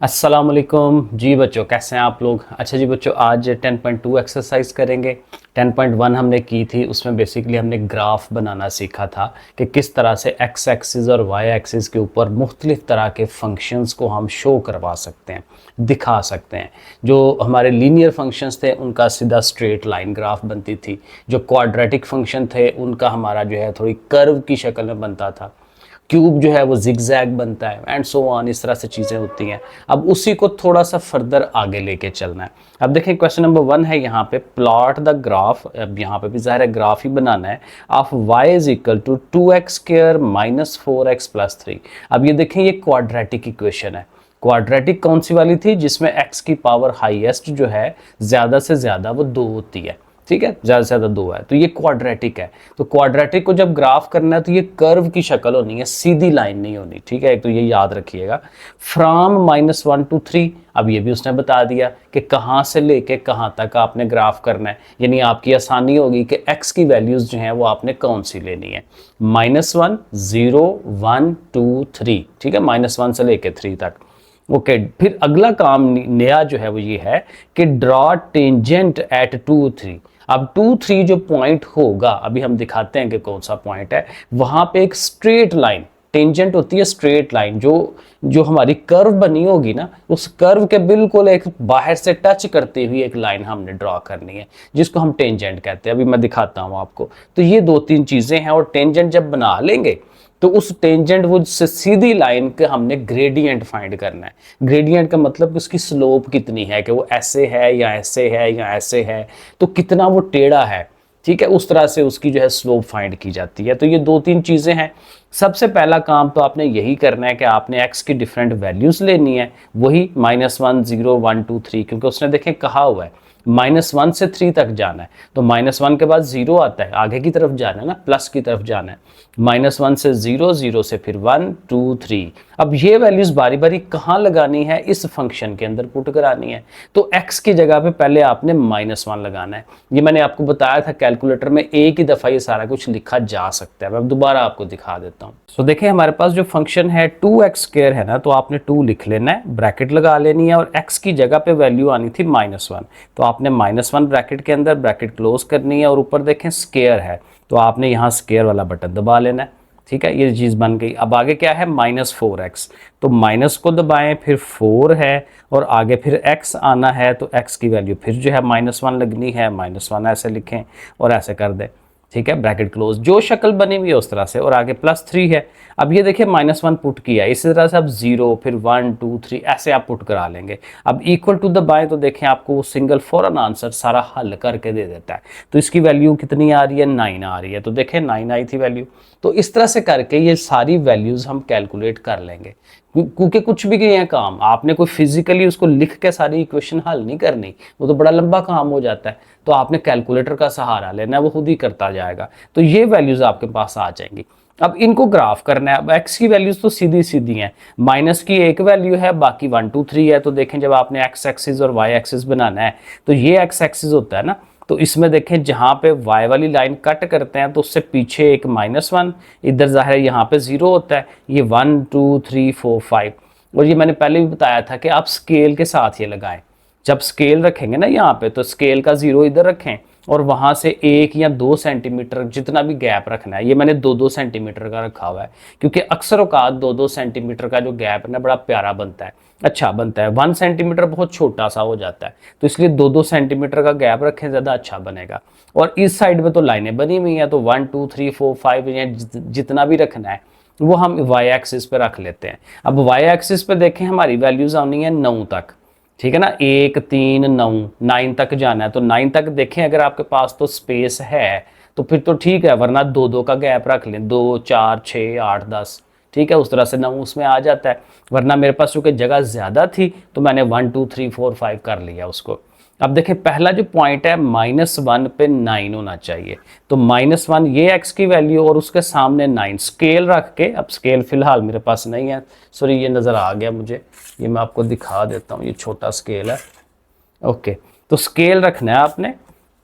अस्सलाम वालेकुम जी बच्चों, कैसे हैं आप लोग। अच्छा जी बच्चों, आज 10.2 एक्सरसाइज करेंगे। 10.1 हमने की थी, उसमें बेसिकली हमने ग्राफ बनाना सीखा था कि किस तरह से एक्स एक्सिस और वाई एक्सिस के ऊपर मुख्तलिफ तरह के फंक्शंस को हम शो करवा सकते हैं, दिखा सकते हैं। जो हमारे लीनियर फंक्शंस थे उनका सीधा स्ट्रेट लाइन ग्राफ बनती थी, जो क्वाड्रेटिक फंक्शन थे उनका हमारा जो है थोड़ी कर्व की शक्ल में बनता था, क्यूब जो है वो जिगजैग बनता है एंड सो ऑन, इस तरह से चीज़ें होती हैं। अब उसी को थोड़ा सा फर्दर आगे लेके चलना है। अब देखें क्वेश्चन नंबर 1 है यहाँ पे, प्लॉट द ग्राफ। अब यहाँ पे भी ज़ाहिर है ग्राफ ही बनाना है। Of y is equal to 2x square minus 4x plus 3। अब ये देखें, ये क्वाड्रेटिक इक्वेशन है। क्वाड्रेटिक कौन सी वाली थी? जिसमें x की पावर हाईएस्ट जो है ज़्यादा से ज़्यादा वो 2 होती है। ठीक है, ज़्यादा से ज़्यादा 2 है, तो ये क्वाड्रेटिक है। तो क्वाड्रेटिक को जब ग्राफ करना है तो ये कर्व की शक्ल होनी है, सीधी लाइन नहीं होनी। ठीक है, तो ये याद रखिएगा। फ्रॉम -1 to 3, अब ये भी उसने बता दिया कि कहाँ से लेके कहाँ तक आपने ग्राफ करना है, यानी आपकी आसानी होगी कि x की वैल्यूज़ जो हैं वो आपने कौन सी लेनी है। -1, 0, 1, 2, 3। ठीक है, -1 से लेके 3 तक। ओके, फिर अगला काम नया जो है वो ये है कि ड्रॉ टेंजेंट एट 2, 3। अब 2, 3 जो पॉइंट होगा, अभी हम दिखाते हैं कि कौन सा पॉइंट है। वहां पे एक स्ट्रेट लाइन, टेंजेंट होती है स्ट्रेट लाइन, जो जो हमारी कर्व बनी होगी ना, उस कर्व के बिल्कुल एक बाहर से टच करते हुए एक लाइन हमने ड्रॉ करनी है, जिसको हम टेंजेंट कहते हैं। अभी मैं दिखाता हूं आपको। तो ये 2-3 चीजें हैं, और टेंजेंट जब बना लेंगे तो उस टेंजेंट वो से सीधी लाइन के हमने ग्रेडियंट फाइंड करना है। ग्रेडियंट का मतलब कि उसकी स्लोप कितनी है, कि वो ऐसे है या ऐसे है या ऐसे है, तो कितना वो टेढ़ा है। ठीक है, उस तरह से उसकी जो है स्लोप फाइंड की जाती है। तो ये 2-3 चीज़ें हैं। सबसे पहला काम तो आपने यही करना है कि आपने x की डिफरेंट वैल्यूज़ लेनी है, वही -1, 0, 1, 2, 3, क्योंकि उसने देखें कहा हुआ है -1 से 3 तक जाना है। तो -1 के बाद 0 आता है, आगे की तरफ जाना है ना, प्लस की तरफ जाना है। -1 से 0, 0 से फिर 1, 2, 3। अब ये वैल्यूज बारी बारी कहाँ लगानी है? इस फंक्शन के अंदर पुट करानी है। तो x की जगह पे पहले आपने -1 लगाना है। ये मैंने आपको बताया था, कैलकुलेटर में एक ही दफ़ा ये सारा कुछ लिखा जा सकता है। मैं दोबारा आपको दिखा देता हूँ। तो देखिए, हमारे पास जो फंक्शन है 2x स्क्वायर है ना, तो आपने 2 लिख लेना है, ब्रैकेट लगा लेनी है, और x की जगह पे वैल्यू आनी थी -1। तो आपने -1 ब्रैकेट के अंदर ब्रैकेट क्लोज करनी है, और ऊपर देखें स्क्वायर है, तो आपने यहाँ स्क्वायर वाला बटन दबा लेना है। ठीक है, ये चीज़ बन गई। अब आगे क्या है? -4x। तो माइनस को दबाएं, फिर 4 है, और आगे फिर x आना है, तो x की वैल्यू फिर जो है -1 लगनी है। -1 ऐसे लिखें और ऐसे कर दें। ठीक है, ब्रैकेट क्लोज, जो शक्ल बनी हुई है उस तरह से, और आगे +3 है। अब ये देखिए -1 पुट किया, इसी तरह से अब 0, फिर 1, 2, 3 ऐसे आप पुट करा लेंगे। अब इक्वल टू दबाएं तो देखें आपको वो सिंगल फौरन आंसर सारा हल करके दे देता है। तो इसकी वैल्यू कितनी आ रही है? 9 आ रही है। तो देखें 9 आई थी वैल्यू। तो इस तरह से करके ये सारी वैल्यूज़ हम कैलकुलेट कर लेंगे, क्योंकि कुछ भी किए हैं काम, आपने कोई फिजिकली उसको लिख के सारी इक्वेशन हल नहीं करनी, वो तो बड़ा लंबा काम हो जाता है। तो आपने कैलकुलेटर का सहारा लेना है, वो खुद ही करता जाएगा। तो ये वैल्यूज़ आपके पास आ जाएंगी। अब इनको ग्राफ करना है। अब x की वैल्यूज तो सीधी सीधी हैं, माइनस की एक वैल्यू है, बाकी 1, 2, 3 है। तो देखें, जब आपने x एक्सिस और y एक्सिस बनाना है, तो ये x एक्सिस होता है ना, तो इसमें देखें जहाँ पे y वाली लाइन कट करते हैं तो उससे पीछे एक -1, इधर ज़ाहिर है यहाँ पे 0 होता है। ये 1, 2, 3, 4, 5, और ये मैंने पहले भी बताया था कि आप स्केल के साथ ये लगाएं। जब स्केल रखेंगे ना यहाँ पे, तो स्केल का 0 इधर रखें, और वहाँ से 1 या 2 सेंटीमीटर जितना भी गैप रखना है। ये मैंने 2-2 सेंटीमीटर का रखा हुआ है, क्योंकि अक्सर औकात 2-2 सेंटीमीटर का जो गैप है ना, बड़ा प्यारा बनता है, अच्छा बनता है। 1 सेंटीमीटर बहुत छोटा सा हो जाता है, तो इसलिए 2-2 सेंटीमीटर का गैप रखें, ज़्यादा अच्छा बनेगा। और इस साइड में तो लाइनें बनी हुई हैं, तो 1, 2, 3, 4, 5 या जितना भी रखना है वो हम y एक्सिस पे रख लेते हैं। अब y एक्सिस पे देखें, हमारी वैल्यूज आनी है 9 तक। ठीक है ना, 1, 3, 9 तक जाना है। तो 9 तक देखें, अगर आपके पास तो स्पेस है तो फिर तो ठीक है, वरना 2-2 का गैप रख लें, 2, 4, 6, 8, 10। ठीक है, उस तरह से 9 उसमें आ जाता है। वरना मेरे पास चूंकि जगह ज़्यादा थी तो मैंने 1, 2, 3, 4, 5 कर लिया उसको। अब देखें, पहला जो पॉइंट है -1 पे 9 होना चाहिए। तो -1 ये x की वैल्यू, और उसके सामने 9 स्केल रख के। अब स्केल फिलहाल मेरे पास नहीं है, सॉरी, ये नज़र आ गया मुझे, ये मैं आपको दिखा देता हूँ, ये छोटा स्केल है। ओके, तो स्केल रखना है आपने।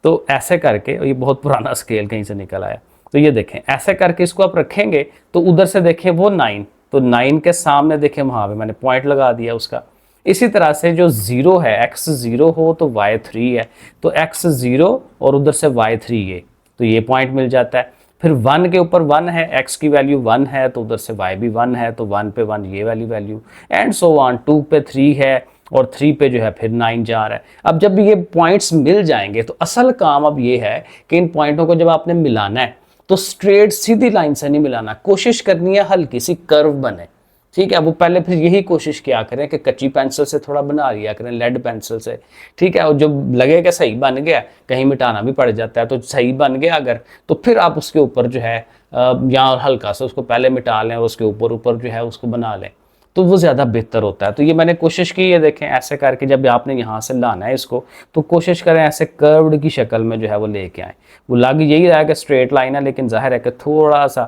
तो ऐसे करके, ये बहुत पुराना स्केल कहीं से निकल आया, तो ये देखें ऐसे करके इसको आप रखेंगे, तो उधर से देखें वो 9, तो 9 के सामने देखें वहाँ पे मैंने पॉइंट लगा दिया उसका। इसी तरह से जो 0 है, x 0 हो तो y 3 है, तो x 0 और उधर से y 3 ये, तो ये पॉइंट मिल जाता है। फिर 1 के ऊपर 1 है, x की वैल्यू 1 है तो उधर से y भी 1 है, तो 1 पे 1 ये वाली वैल्यू, एंड सो ऑन। 2 पे 3 है और 3 पे जो है फिर 9 जा रहा है। अब जब ये पॉइंट्स मिल जाएंगे तो असल काम अब ये है कि इन पॉइंटों को जब आपने मिलाना है तो स्ट्रेट सीधी लाइन से नहीं मिलाना, कोशिश करनी है हल्की सी कर्व बने, ठीक है। वो पहले फिर यही कोशिश किया करें कि कच्ची पेंसिल से थोड़ा बना लिया करें, लेड पेंसिल से, ठीक है। और जब लगेगा सही बन गया, कहीं मिटाना भी पड़ जाता है, तो सही बन गया अगर, तो फिर आप उसके ऊपर जो है यहाँ हल्का सा उसको पहले मिटा लें और उसके ऊपर ऊपर जो है उसको बना लें, तो वो ज़्यादा बेहतर होता है। तो ये मैंने कोशिश की है, देखें ऐसे करके जब आपने यहाँ से लाना है इसको, तो कोशिश करें ऐसे कर्व्ड की शक्ल में जो है वो लेके आए। वो लग यही रहा है कि स्ट्रेट लाइन है, लेकिन जाहिर है कि थोड़ा सा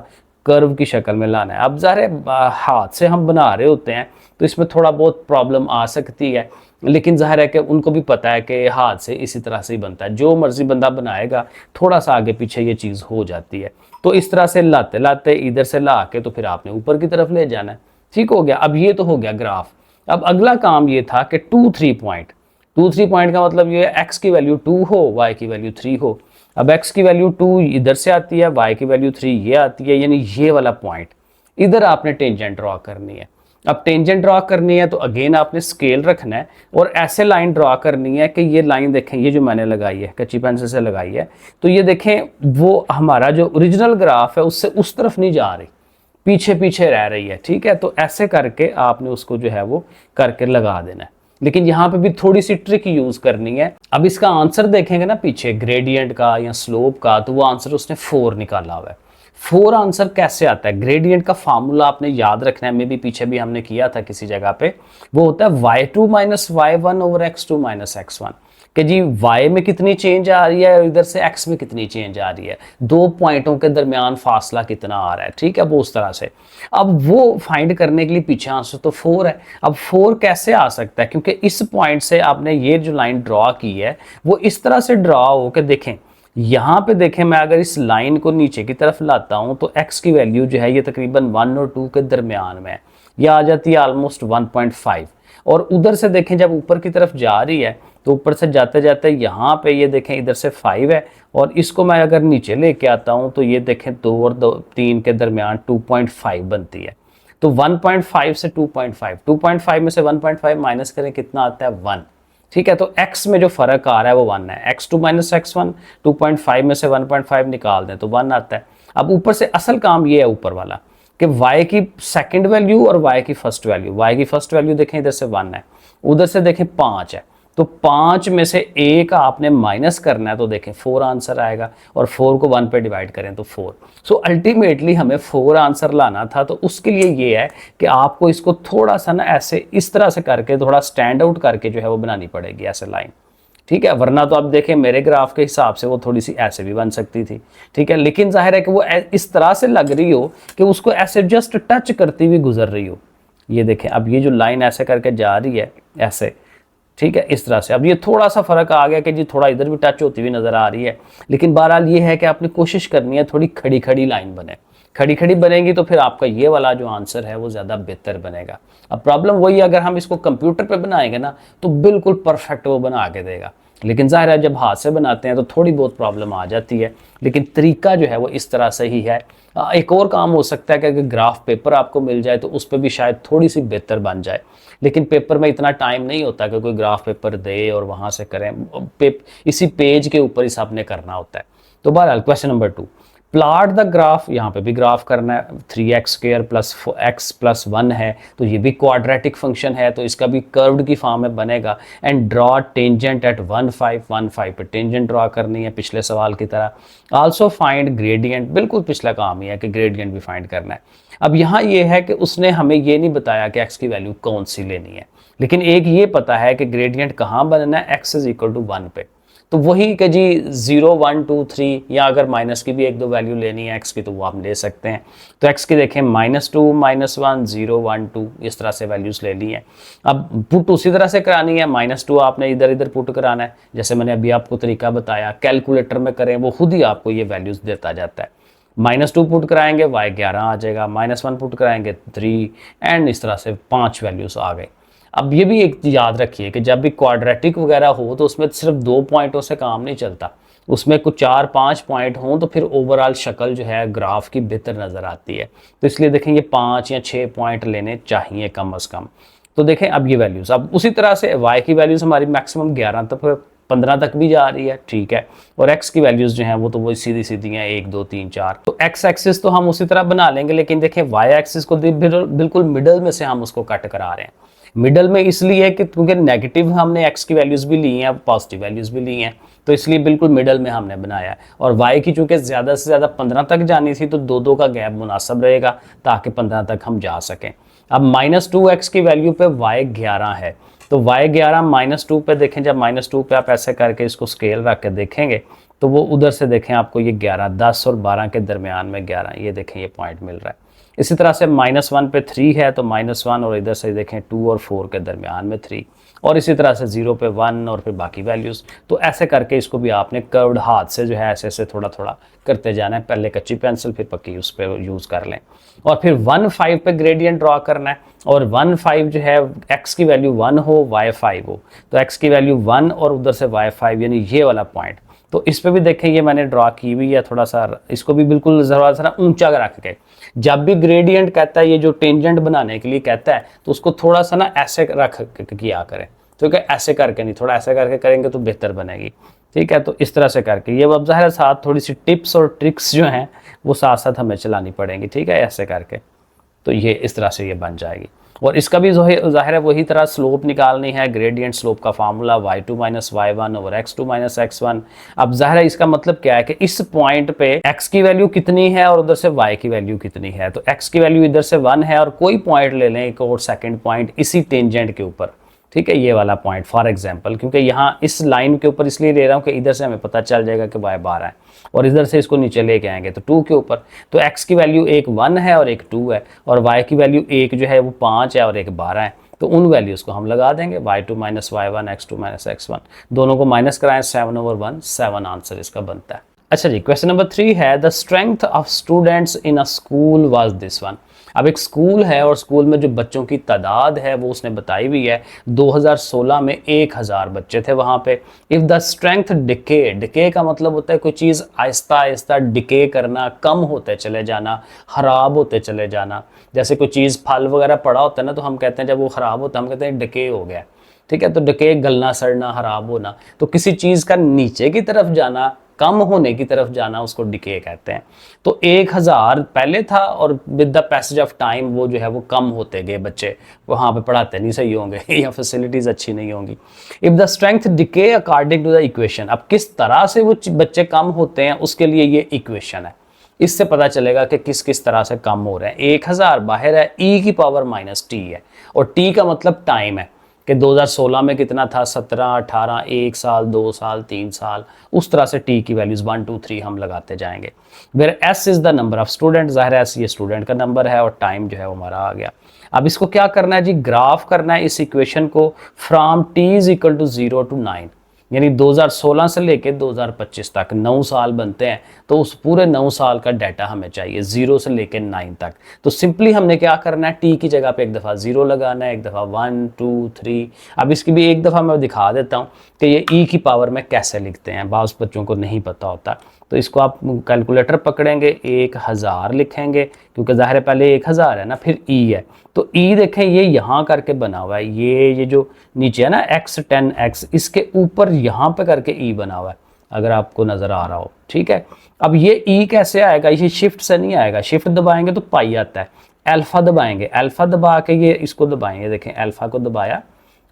कर्व की शक्ल में लाना है। अब ज़ाहिर है हाथ से हम बना रहे होते हैं तो इसमें थोड़ा बहुत प्रॉब्लम आ सकती है, लेकिन जाहिर है कि उनको भी पता है कि हाथ से इसी तरह से ही बनता है, जो मर्जी बंदा बनाएगा थोड़ा सा आगे पीछे ये चीज़ हो जाती है। तो इस तरह से लाते लाते इधर से ला के तो फिर आपने ऊपर की तरफ ले जाना है, ठीक हो गया। अब ये तो हो गया ग्राफ। अब अगला काम ये था कि 2-3 पॉइंट, 2-3 पॉइंट का मतलब ये x की वैल्यू 2 हो, y की वैल्यू 3 हो। अब x की वैल्यू 2 इधर से आती है, y की वैल्यू 3 ये आती है, यानी ये वाला पॉइंट इधर आपने टेंजेंट ड्रॉ करनी है। अब टेंजेंट ड्रॉ करनी है तो अगेन आपने स्केल रखना है और ऐसे लाइन ड्रॉ करनी है कि ये लाइन देखें, ये जो मैंने लगाई है कच्ची पेंसिल से लगाई है, तो ये देखें वो हमारा जो ओरिजिनल ग्राफ है उससे उस तरफ नहीं जा रही, पीछे पीछे रह रही है, ठीक है। तो ऐसे करके आपने उसको जो है वो करके लगा देना है। लेकिन यहाँ पे भी थोड़ी सी ट्रिक यूज करनी है। अब इसका आंसर देखेंगे ना पीछे ग्रेडियंट का या स्लोप का, तो वो आंसर उसने 4 निकाला हुआ है। 4 आंसर कैसे आता है? ग्रेडियंट का फार्मूला आपने याद रखना है, मे भी पीछे भी हमने किया था किसी जगह पे। वो होता है y2 minus y1 over x2 minus x1, कि जी y में कितनी चेंज आ रही है और इधर से x में कितनी चेंज आ रही है, दो पॉइंटों के दरमियान फासला कितना आ रहा है, ठीक है, वो उस तरह से। अब वो फाइंड करने के लिए पीछे आंसर तो 4 है। अब 4 कैसे आ सकता है? क्योंकि इस पॉइंट से आपने ये जो लाइन ड्रॉ की है वो इस तरह से ड्रॉ हो के देखें, यहाँ पे देखें, मैं अगर इस लाइन को नीचे की तरफ लाता हूँ तो x की वैल्यू जो है ये तकरीबन 1 और 2 के दरमियान में है, ये आ जाती है ऑलमोस्ट 1.5। और उधर से देखें जब ऊपर की तरफ जा रही है तो ऊपर से जाते जाते यहाँ पे ये देखें इधर से 5 है, और इसको मैं अगर नीचे लेके आता हूँ तो ये देखें 2 और 3 के दरमियान 2.5 बनती है। तो 1.5 से 2.5, 2.5 में से 1.5 माइनस करें कितना आता है? 1, ठीक है। तो x में जो फर्क आ रहा है वो 1 है, x2 माइनस x1, 2.5 में से 1.5 निकाल दें तो 1 आता है। अब ऊपर से असल काम ये है ऊपर वाला कि y की सेकंड वैल्यू और y की फर्स्ट वैल्यू, y की फर्स्ट वैल्यू देखें इधर से 1 है, उधर से देखें 5 है, तो 5 में से 1 आपने माइनस करना है, तो देखें 4 आंसर आएगा, और 4 को 1 पे डिवाइड करें तो 4। सो अल्टीमेटली हमें 4 आंसर लाना था। तो उसके लिए ये है कि आपको इसको थोड़ा सा ना ऐसे इस तरह से करके थोड़ा स्टैंड आउट करके जो है वो बनानी पड़ेगी ऐसे लाइन, ठीक है। वरना तो आप देखें मेरे ग्राफ के हिसाब से वो थोड़ी सी ऐसे भी बन सकती थी, ठीक है, लेकिन जाहिर है कि वो इस तरह से लग रही हो कि उसको ऐसे जस्ट टच करती हुई गुजर रही हो। ये देखें अब ये जो लाइन ऐसे करके जा रही है ऐसे, ठीक है, इस तरह से। अब ये थोड़ा सा फर्क आ गया कि जी थोड़ा इधर भी टच होती हुई नजर आ रही है, लेकिन बहरहाल ये है कि आपने कोशिश करनी है थोड़ी खड़ी खड़ी लाइन बने, खड़ी खड़ी बनेगी तो फिर आपका ये वाला जो आंसर है वो ज़्यादा बेहतर बनेगा। अब प्रॉब्लम वही है, अगर हम इसको कंप्यूटर पे बनाएंगे ना तो बिल्कुल परफेक्ट वो बना के देगा, लेकिन ज़ाहिर है जब हाथ से बनाते हैं तो थोड़ी बहुत प्रॉब्लम आ जाती है, लेकिन तरीका जो है वो इस तरह से ही है। एक और काम हो सकता है कि अगर ग्राफ पेपर आपको मिल जाए तो उस पर भी शायद थोड़ी सी बेहतर बन जाए, लेकिन पेपर में इतना टाइम नहीं होता कि कोई ग्राफ पेपर दे और वहाँ से करें, इसी पेज के ऊपर ही सबने करना होता है। तो बहरहाल question number 2, plot the graph, यहाँ पे भी ग्राफ करना है, 3x square plus x plus 1 है, तो ये भी क्वाड्रेटिक फंक्शन है, तो इसका भी कर्व्ड की फॉर्म में बनेगा। एंड ड्रॉ टेंजेंट एट 1 5 पे टेंजेंट ड्रॉ करनी है पिछले सवाल की तरह। आल्सो फाइंड ग्रेडियंट, बिल्कुल पिछला काम ही है कि ग्रेडियंट भी फाइंड करना है। अब यहाँ ये है कि उसने हमें ये नहीं बताया कि x की वैल्यू कौन सी लेनी है, लेकिन एक ये पता है कि ग्रेडियंट कहाँ बनना है, x इज इक्वल टू 1 पे। तो वही कि जी 0 1 2 3, या अगर माइनस की भी एक दो वैल्यू लेनी है x की तो वो आप ले सकते हैं। तो x की देखें -2 -1 0 1 2 इस तरह से वैल्यूज ले ली हैं। अब पुट उसी तरह से करानी है, -2 आपने इधर इधर पुट कराना है, जैसे मैंने अभी आपको तरीका बताया, कैलकुलेटर में करें वो खुद ही आपको ये वैल्यूज देता जाता है। -2 पुट कराएंगे y 11 आ जाएगा, -1 पुट कराएंगे 3, एंड इस तरह से 5 वैल्यूज आ गए। अब ये भी एक याद रखिए कि जब भी क्वाड्रेटिक वगैरह हो तो उसमें सिर्फ 2 पॉइंटों से काम नहीं चलता, उसमें कुछ 4-5 पॉइंट हों तो फिर ओवरऑल शक्ल जो है ग्राफ की बेहतर नज़र आती है। तो इसलिए देखें ये 5 या 6 पॉइंट लेने चाहिए कम अज़ कम। तो देखें अब ये वैल्यूज़, अब उसी तरह से y की वैल्यूज़ हमारी मैक्सिमम 11 तक 15 तक भी जा रही है, ठीक है। और x की वैल्यूज़ जो हैं वो तो वही सीधी सीधी हैं, 1 2 3 4। तो x एक्सिस तो हम उसी तरह बना लेंगे, लेकिन देखें y एक्सिस को बिल्कुल मिडल में से हम उसको कट करा रहे हैं। मिडल में इसलिए कि क्योंकि नेगेटिव हमने x की वैल्यूज़ भी ली हैं, पॉजिटिव वैल्यूज़ भी ली हैं, तो इसलिए बिल्कुल मिडल में हमने बनाया है। और y की चूँकि ज़्यादा से ज़्यादा 15 तक जानी थी तो 2 2 का गैप मुनासिब रहेगा ताकि 15 तक हम जा सकें। अब -2x की वैल्यू पे y 11 है, तो y 11 -2 पे देखें, जब -2 पे आप ऐसे करके इसको स्केल रख के देखेंगे तो वो उधर से देखें आपको ये 11, 10 और 12 के दरमियान में 11, ये देखें ये पॉइंट मिल रहा है। इसी तरह से -1 पे 3 है तो -1 और इधर से देखें 2 और 4 के दरमियान में 3, और इसी तरह से 0 पे 1 और फिर बाकी वैल्यूज़। तो ऐसे करके इसको भी आपने कर्व्ड हाथ से जो है ऐसे ऐसे थोड़ा थोड़ा करते जाना है, पहले कच्ची पेंसिल फिर पक्की उस पर यूज़ कर लें। और फिर 1 5 पे ग्रेडियंट ड्रॉ करना है, और 1 5 जो है x की वैल्यू 1 हो y 5 हो, तो x की वैल्यू 1 और उधर से y 5 यानी ये वाला पॉइंट। तो इस पे भी देखें ये मैंने ड्रॉ की हुई है, थोड़ा सा इसको भी बिल्कुल ज़रा सा ऊंचा रख के। जब भी ग्रेडियंट कहता है, ये जो टेंजेंट बनाने के लिए कहता है, तो उसको थोड़ा सा ना ऐसे रख किया करें, तो क्या ऐसे करके नहीं, थोड़ा ऐसे करके करेंगे तो बेहतर बनेगी, ठीक है। तो इस तरह से करके ये अब ज़ाहिर साथ थोड़ी सी टिप्स और ट्रिक्स जो हैं वो साथ साथ हमें चलानी पड़ेंगी, ठीक है, ऐसे करके। तो ये इस तरह से ये बन जाएगी। और इसका भी ज़ाहिर है वही तरह स्लोप निकालनी है, ग्रेडियंट स्लोप का formula y2 - y1 over x2 - x1। अब ज़ाहिर है इसका मतलब क्या है कि इस पॉइंट पे x की वैल्यू कितनी है और उधर से y की वैल्यू कितनी है। तो x की वैल्यू इधर से 1 है और कोई पॉइंट ले लें एक और सेकंड पॉइंट इसी टेंजेंट के ऊपर, ठीक है, ये वाला पॉइंट फॉर एग्जांपल, क्योंकि यहाँ इस लाइन के ऊपर इसलिए ले रहा हूँ कि इधर से हमें पता चल जाएगा कि y 12 है, और इधर से इसको नीचे लेके आएंगे तो 2 के ऊपर। तो x की वैल्यू एक 1 है और एक 2 है, और y की वैल्यू एक जो है वो 5 है और एक 12 है। तो उन वैल्यूज़ को हम लगा देंगे, y2 - y1 x2 - x1, दोनों को माइनस कराएं, 7/1 7 आंसर इसका बनता है। अच्छा जी, क्वेश्चन नंबर 3 है the strength of students in a school was this one. अब एक स्कूल है और स्कूल में जो बच्चों की तादाद है वो उसने बताई हुई है। 2016 में 1000 बच्चे थे वहाँ पे। इफ़ द स्ट्रेंथ डिके का मतलब होता है कोई चीज़ आहिस्ता आहिस्ता डिके करना, कम होते चले जाना, ख़राब होते चले जाना। जैसे कोई चीज़ फल वगैरह पड़ा होता है ना, तो हम कहते हैं जब वो ख़राब होता है हम कहते हैं डिके हो गया, ठीक है। तो डिके गलना, सड़ना, ख़राब होना। तो किसी चीज़ का नीचे की तरफ जाना, कम होने की तरफ जाना, उसको डिके कहते हैं। तो 1000 पहले था और with the passage of time वो जो है वो कम होते गए बच्चे, वहाँ पे पढ़ाते नहीं सही होंगे या फैसिलिटीज़ अच्छी नहीं होंगी। If the strength decay according to the equation, अब किस तरह से वो बच्चे कम होते हैं उसके लिए ये इक्वेशन है, इससे पता चलेगा कि किस किस तरह से कम हो रहे हैं। 1000 बाहर है, e की पावर -t है, और t का मतलब टाइम है कि 2016 में कितना था, 17 18 1 साल 2 साल 3 साल, उस तरह से t की वैल्यूज़ 1 2 3 हम लगाते जाएंगे। Where s is the number of student, ज़ाहिर है s ये स्टूडेंट का नंबर है और टाइम जो है वो हमारा आ गया। अब इसको क्या करना है जी, ग्राफ करना है इस इक्वेशन को from t is equal to 0 to 9, यानी 2016 से लेके 2025 तक 9 साल बनते हैं। तो उस पूरे 9 साल का डाटा हमें चाहिए 0 से लेके 9 तक। तो सिंपली हमने क्या करना है, t की जगह पे एक दफ़ा 0 लगाना है, एक दफ़ा 1 2 3। अब इसकी भी एक दफ़ा मैं दिखा देता हूँ कि ये e की पावर में कैसे लिखते हैं, बाज़ बच्चों को नहीं पता होता। तो इसको आप कैलकुलेटर पकड़ेंगे, 1000 लिखेंगे क्योंकि ज़ाहिर है पहले 1000 है ना, फिर e है। तो e देखें ये यहाँ करके बना हुआ है, ये जो नीचे है ना x 10x, इसके ऊपर यहाँ पे करके e बना हुआ है, अगर आपको नज़र आ रहा हो, ठीक है। अब ये e कैसे आएगा, ये शिफ्ट से नहीं आएगा, शिफ्ट दबाएंगे तो पाई आता है। अल्फ़ा दबाएंगे, अल्फ़ा दबा के ये इसको दबाएंगे, देखें अल्फ़ा को दबाया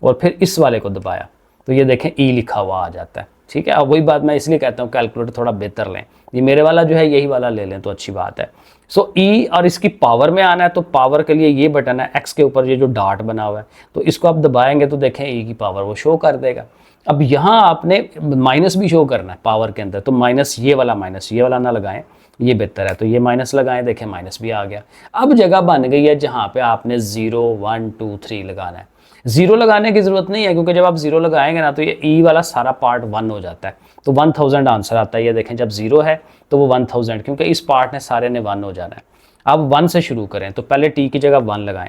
और फिर इस वाले को दबाया तो ये देखें e लिखा हुआ आ जाता है, ठीक है। अब वही बात मैं इसलिए कहता हूँ कैलकुलेटर थोड़ा बेहतर लें, ये मेरे वाला जो है यही वाला ले लें तो अच्छी बात है। सो ई और इसकी पावर में आना है, तो पावर के लिए ये बटन है, एक्स के ऊपर ये जो डॉट बना हुआ है, तो इसको आप दबाएंगे तो देखें ई की पावर वो शो कर देगा। अब यहाँ आपने माइनस भी शो करना है पावर के अंदर, तो माइनस ये वाला ना लगाएं, ये बेहतर है, तो ये माइनस लगाएं, देखें माइनस भी आ गया। अब जगह बन गई है जहाँ पे आपने 0 1 2 3 लगाना है। 0 लगाने की ज़रूरत नहीं है क्योंकि जब आप 0 लगाएंगे ना तो ये ई वाला सारा पार्ट 1 हो जाता है, तो 1000 आंसर आता है। ये देखें जब 0 है तो वो 1000, क्योंकि इस पार्ट ने सारे ने 1 हो जाना है। अब 1 से शुरू करें, तो पहले t की जगह 1 लगाएं,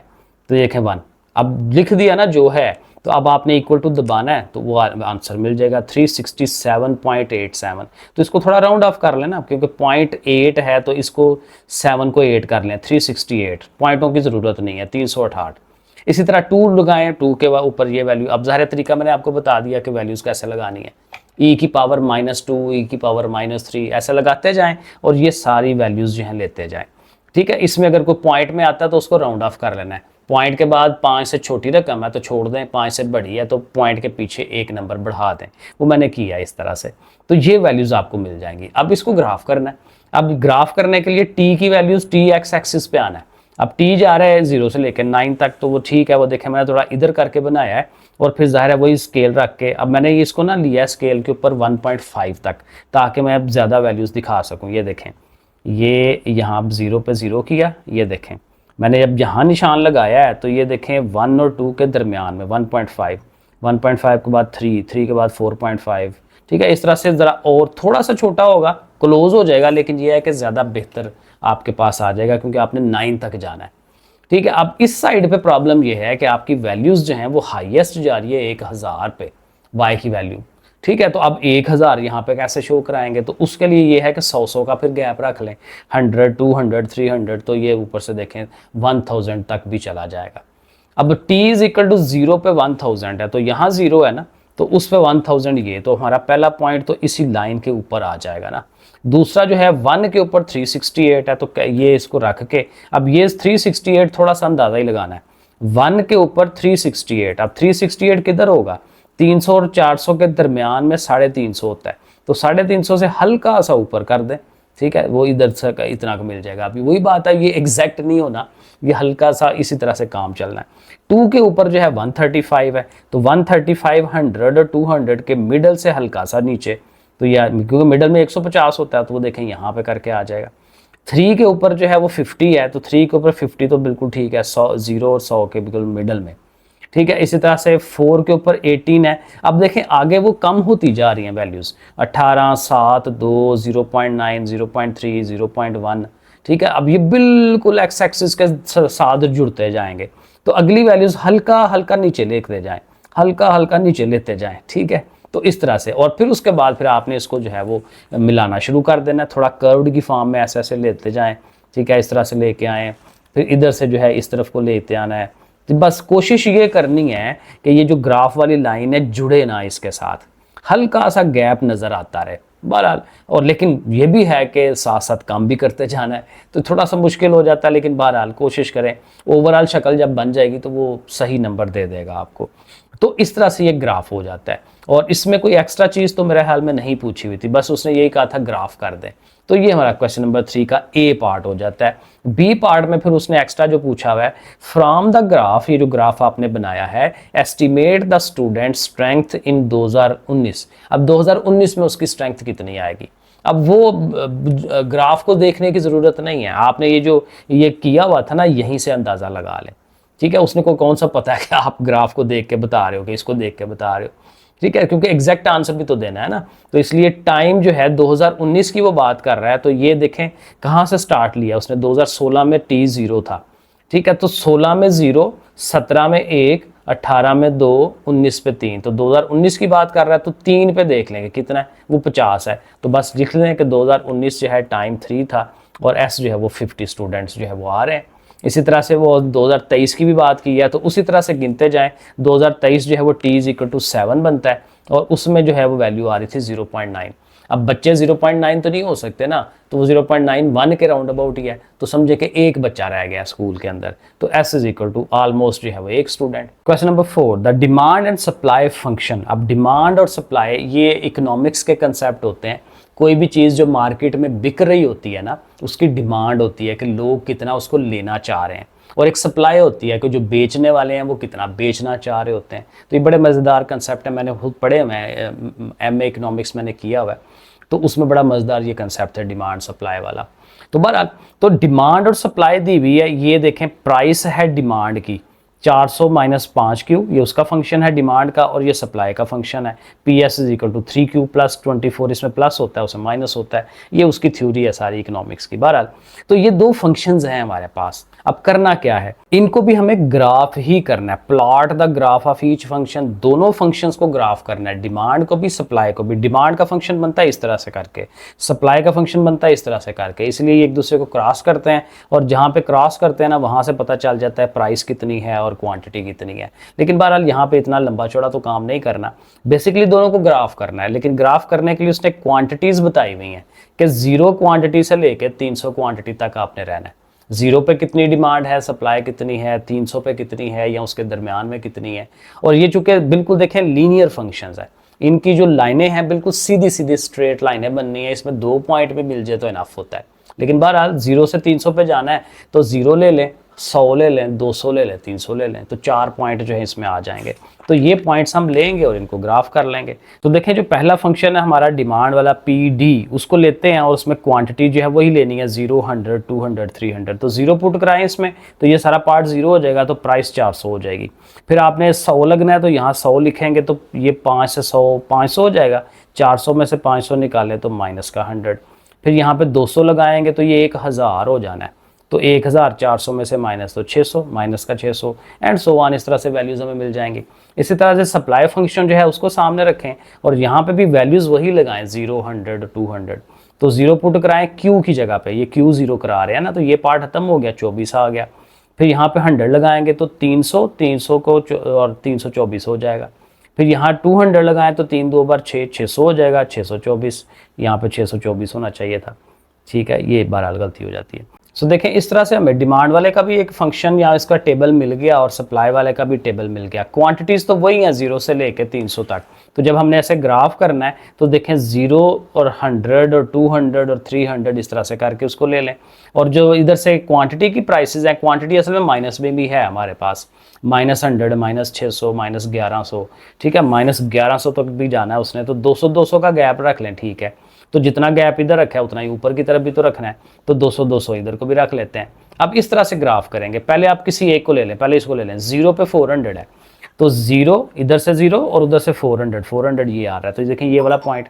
तो देखें 1, अब लिख दिया ना जो है, तो अब आपने इक्वल टू दबाना है तो वो आंसर मिल जाएगा 367.87। तो इसको थोड़ा राउंड ऑफ कर लेना, क्योंकि 0.8 है तो इसको 7 को 8 कर लें, 368। पॉइंटों की ज़रूरत नहीं है, 368। इसी तरह 2 लगाएं, 2 के ऊपर ये वैल्यू। अब ज़ाहिर तरीका मैंने आपको बता दिया कि वैल्यूज़ कैसे लगानी है, e की पावर -2, e की पावर -3 ऐसे लगाते जाएं और ये सारी वैल्यूज़ जो हैं लेते जाएं। ठीक है, इसमें अगर कोई पॉइंट में आता है तो उसको राउंड ऑफ कर लेना है। पॉइंट के बाद 5 से छोटी रकम है तो छोड़ दें, 5 से बड़ी है तो पॉइंट के पीछे एक नंबर बढ़ा दें। वो मैंने किया इस तरह से, तो ये वैल्यूज़ आपको मिल जाएंगी। अब इसको ग्राफ करना है। अब ग्राफ करने के लिए टी की वैल्यूज़ टी एक्स एक्सिस पे आना है। अब टी जा रहा है 0 से लेकर 9 तक, तो वो ठीक है, वो देखें मैंने थोड़ा इधर करके बनाया है और फिर ज़ाहिर है वही स्केल रख के। अब मैंने इसको ना लिया है स्केल के ऊपर 1.5 तक, ताकि मैं अब ज़्यादा वैल्यूज़ दिखा सकूँ। ये देखें, ये यहाँ 0 पे 0 किया, ये देखें मैंने जब यहाँ निशान लगाया है तो ये देखें 1 और 2 के दरमियान में 1.5, 1.5 के बाद 3, 3 के बाद 4.5। ठीक है, इस तरह से ज़रा और थोड़ा सा छोटा होगा, क्लोज हो जाएगा, लेकिन ये है कि ज़्यादा बेहतर आपके पास आ जाएगा क्योंकि आपने 9 तक जाना है। ठीक है, अब इस साइड पे प्रॉब्लम ये है कि आपकी वैल्यूज़ जो हैं वो हाईएस्ट जा रही है 1000 पे, वाई की वैल्यू। ठीक है, तो अब 1000 यहाँ पे कैसे शो कराएंगे, तो उसके लिए ये है कि 100 का फिर गैप रख लें, 100, 200, 300, तो ये ऊपर से देखें 1000 तक भी चला जाएगा। अब t इज इक्वल टू 0 पे 1000 है, तो यहाँ 0 है ना, तो उस पे 1000 ये, तो हमारा पहला पॉइंट तो इसी लाइन के ऊपर आ जाएगा ना। दूसरा जो है 1 के ऊपर 368 है, तो ये इसको रख के अब ये 368 थोड़ा सा अंदाज़ा ही लगाना है। 1 के ऊपर 368, अब 368 किधर होगा, 300 और 400 के दरमियान में 350 होता है, तो 350 से हल्का सा ऊपर कर दें। ठीक है, वो इधर से इतना का मिल जाएगा। अभी वही बात है, ये एग्जैक्ट नहीं होना, ये हल्का सा इसी तरह से काम चलना है। 2 के ऊपर जो है 135 है, तो 135, 100 और 200 के मिडल से हल्का सा नीचे, तो यह क्योंकि मिडल में 150 होता है तो वो देखें यहाँ पे करके आ जाएगा। 3 के ऊपर जो है वो 50 है, तो 3 के ऊपर 50 तो बिल्कुल ठीक है, 0 और 100 के बिल्कुल मिडल में। ठीक है, इसी तरह से 4 के ऊपर 18 है। अब देखें आगे वो कम होती जा रही हैं वैल्यूज़, 18, 7, 2, 0.9, 0.3, 0.1। ठीक है, अब ये बिल्कुल एक्स एक्सिस के साथ जुड़ते जाएंगे, तो अगली वैल्यूज़ हल्का हल्का नीचे लेते जाएं, हल्का हल्का नीचे लेते जाएं। ठीक है, तो इस तरह से, और फिर उसके बाद फिर आपने इसको जो है वो मिलाना शुरू कर देना, थोड़ा कर्व्ड की फॉर्म में ऐसे ऐसे लेते जाएँ। ठीक है, इस तरह से लेके आएँ, फिर इधर से जो है इस तरफ को लेते आना है। तो बस कोशिश ये करनी है कि ये जो ग्राफ वाली लाइन है जुड़े ना इसके साथ, हल्का सा गैप नज़र आता रहे बहरहाल। और लेकिन ये भी है कि साथ साथ काम भी करते जाना है, तो थोड़ा सा मुश्किल हो जाता है, लेकिन बहरहाल कोशिश करें। ओवरऑल शक्ल जब बन जाएगी तो वो सही नंबर दे देगा आपको। तो इस तरह से ये ग्राफ हो जाता है, और इसमें कोई एक्स्ट्रा चीज़ तो मेरे ख्याल में नहीं पूछी हुई थी, बस उसने यही कहा था ग्राफ कर दें। तो ये हमारा क्वेश्चन नंबर 3 का ए पार्ट हो जाता है। बी पार्ट में फिर उसने एक्स्ट्रा जो पूछा हुआ है, फ्रॉम द ग्राफ, ये जो ग्राफ आपने बनाया है, estimate the student strength in 2019। अब 2019 में उसकी स्ट्रेंथ कितनी आएगी। अब वो ग्राफ को देखने की ज़रूरत नहीं है, आपने ये किया हुआ था ना, यहीं से अंदाज़ा लगा लें। ठीक है, उसने को कौन सा पता है कि आप ग्राफ को देख के बता रहे हो कि इसको देख के बता रहे हो। ठीक है, क्योंकि एग्जैक्ट आंसर भी तो देना है ना, तो इसलिए टाइम जो है 2019 की वो बात कर रहा है। तो ये देखें कहाँ से स्टार्ट लिया उसने, 2016 में t 0 था। ठीक है, तो 16 में 0, 17 में 1, 18 में 2, 19 पे 3, तो 2019 की बात कर रहा है, तो 3 पे देख लेंगे कितना है, वो 50 है। तो बस लिख लें कि 2019 जो है टाइम 3 था, और s जो है वो 50 स्टूडेंट्स जो है वो आ रहे हैं। इसी तरह से वो 2023 की भी बात की है, तो उसी तरह से गिनते जाएं। 2023 जो है वो t = 7 बनता है, और उसमें जो है वो वैल्यू आ रही थी 0.9। अब बच्चे 0.9 तो नहीं हो सकते ना, तो वो 0.91 के राउंड अबाउट ही है, तो समझे कि एक बच्चा रह गया स्कूल के अंदर, तो s = ऑलमोस्ट जो है वो एक student. Question number 4, the demand and supply function. अब डिमांड और सप्लाई ये इकोनॉमिक्स के कंसेप्ट होते हैं। कोई भी चीज़ जो मार्केट में बिक रही होती है ना, उसकी डिमांड होती है कि लोग कितना उसको लेना चाह रहे हैं, और एक सप्लाई होती है कि जो बेचने वाले हैं वो कितना बेचना चाह रहे होते हैं। तो ये बड़े मज़ेदार कंसेप्ट है, मैंने खुद पढ़े हुए हैं, MA इकोनॉमिक्स मैंने किया हुआ है, तो उसमें बड़ा मज़ेदार ये कंसेप्ट है डिमांड सप्लाई वाला। तो बहरहाल तो डिमांड और सप्लाई दी हुई है, ये देखें प्राइस है डिमांड की। 400 माइनस 5Q ये उसका फंक्शन है डिमांड का, और ये सप्लाई का फंक्शन है। PS is equal to 3Q plus 24, इसमें प्लस होता है उसमें माइनस होता है। ये उसकी थ्योरी है सारी इकोनॉमिक्स की। बहरहाल तो ये दो फंक्शंस हैं हमारे पास। अब करना क्या है, इनको भी हमें ग्राफ ही करना है, plot the graph of each function. दोनों फंक्शंस को ग्राफ करना है, डिमांड को भी सप्लाई को भी। डिमांड का फंक्शन बनता है इस तरह से करके, सप्लाई का फंक्शन बनता है इस तरह से करके, इसलिए एक दूसरे को क्रॉस करते हैं, और जहां पे क्रॉस करते हैं ना वहां से पता चल जाता है प्राइस कितनी है और क्वांटिटी कितनी है। लेकिन बहरहाल यहाँ पे इतना लंबा चौड़ा तो काम नहीं करना, बेसिकली दोनों को ग्राफ करना है। लेकिन ग्राफ करने के लिए उसने क्वांटिटीज बताई हुई हैं कि 0 क्वांटिटी से लेके 300 क्वांटिटी तक आपने रहना है। 0 पे कितनी डिमांड है, सप्लाई कितनी है, 300 पे कितनी है, या उसके दरमियान में कितनी है। और ये चूंकि बिल्कुल देखें लीनियर फंक्शंस है, इनकी जो लाइनें हैं बिल्कुल सीधी सीधी स्ट्रेट लाइनें बननी है, इसमें 2 पॉइंट भी मिल जाए तो इनफ होता है। लेकिन बहरहाल 0 से 300 पे जाना है तो 0 ले लें, 100 ले लें, 200 ले लें, 300 ले लें, तो 4 पॉइंट जो है इसमें आ जाएंगे। तो ये पॉइंट्स हम लेंगे और इनको ग्राफ कर लेंगे। तो देखें जो पहला फंक्शन है हमारा डिमांड वाला PD, उसको लेते हैं और उसमें क्वांटिटी जो है वही लेनी है 0, 100, 200, 300। तो 0 पुट कराएं इसमें, तो ये सारा पार्ट 0 हो जाएगा, तो प्राइस 400 हो जाएगी। फिर आपने 100 लगना है तो यहाँ 100 लिखेंगे, तो ये 5 से 100 500 हो जाएगा। 400 में से 500 निकालें तो माइनस का 100। फिर यहाँ पे 200 लगाएंगे तो ये 1000 हो जाना है, तो 1400 में से माइनस तो 600, माइनस का 600 एंड सो ऑन। इस तरह से वैल्यूज हमें मिल जाएंगी। इसी तरह से सप्लाई फंक्शन जो है उसको सामने रखें और यहाँ पे भी वैल्यूज वही लगाएं 0, 100, 200। तो 0 पुट कराएं Q की जगह पे, ये Q 0 करा रहे हैं ना, तो ये पार्ट खत्म हो गया, 24 आ गया। फिर यहाँ पे 100 लगाएंगे तो 300, 300 को और 324 हो जाएगा। फिर यहाँ 200 लगाएं तो 3 2 बार 6, 600 हो जाएगा, 624। यहाँ पे 624 होना चाहिए था, ठीक है, ये बहरहाल गलती हो जाती है। सो देखें इस तरह से हमें डिमांड वाले का भी एक फंक्शन या इसका टेबल मिल गया और सप्लाई वाले का भी टेबल मिल गया। क्वांटिटीज़ तो वही हैं 0 से लेके 300 तक। तो जब हमने ऐसे ग्राफ करना है तो देखें 0 और 100 और 200 और 300 इस तरह से करके उसको ले लें। और जो इधर से क्वांटिटी की प्राइसेस हैं, क्वांटिटी असल में माइनस में भी है हमारे पास, -100, -600, -1100, ठीक है, -1100 तक भी जाना है उसने, तो 200 का गैप रख लें, ठीक है। तो जितना गैप इधर रखा है उतना ही ऊपर की तरफ भी तो रखना है, तो 200 इधर को भी रख लेते हैं। अब इस तरह से ग्राफ करेंगे। पहले आप किसी एक को ले लें, पहले इसको ले लें। 0 पे 400 है, तो 0 इधर से 0 और उधर से 400 ये आ रहा है, तो देखें ये वाला पॉइंट।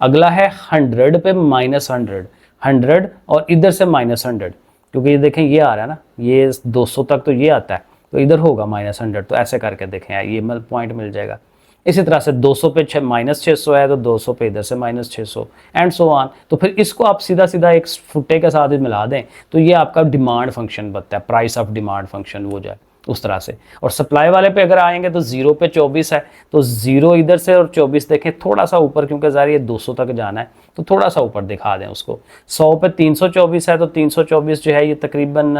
अगला है 100 पे -100, 100 और इधर से -100, क्योंकि ये देखें ये आ रहा है ना, ये 200 तक तो ये आता है, तो इधर होगा -100। तो ऐसे करके देखें ये पॉइंट मिल जाएगा। इसी तरह से 200 पे -600 है, तो 200 पे इधर से -600 एंड सो ऑन। तो फिर इसको आप सीधा सीधा एक फुट्टे के साथ मिला दें तो ये आपका डिमांड फंक्शन बनता है, प्राइस ऑफ डिमांड फंक्शन वो जाए उस तरह से। और सप्लाई वाले पे अगर आएंगे तो 0 पे 24 है, तो 0 इधर से और 24 देखें थोड़ा सा ऊपर, क्योंकि ज़ाहिर ये 200 तक जाना है, तो थोड़ा सा ऊपर दिखा दें उसको। 100 पे 324 है, तो 324 जो है ये तकरीबन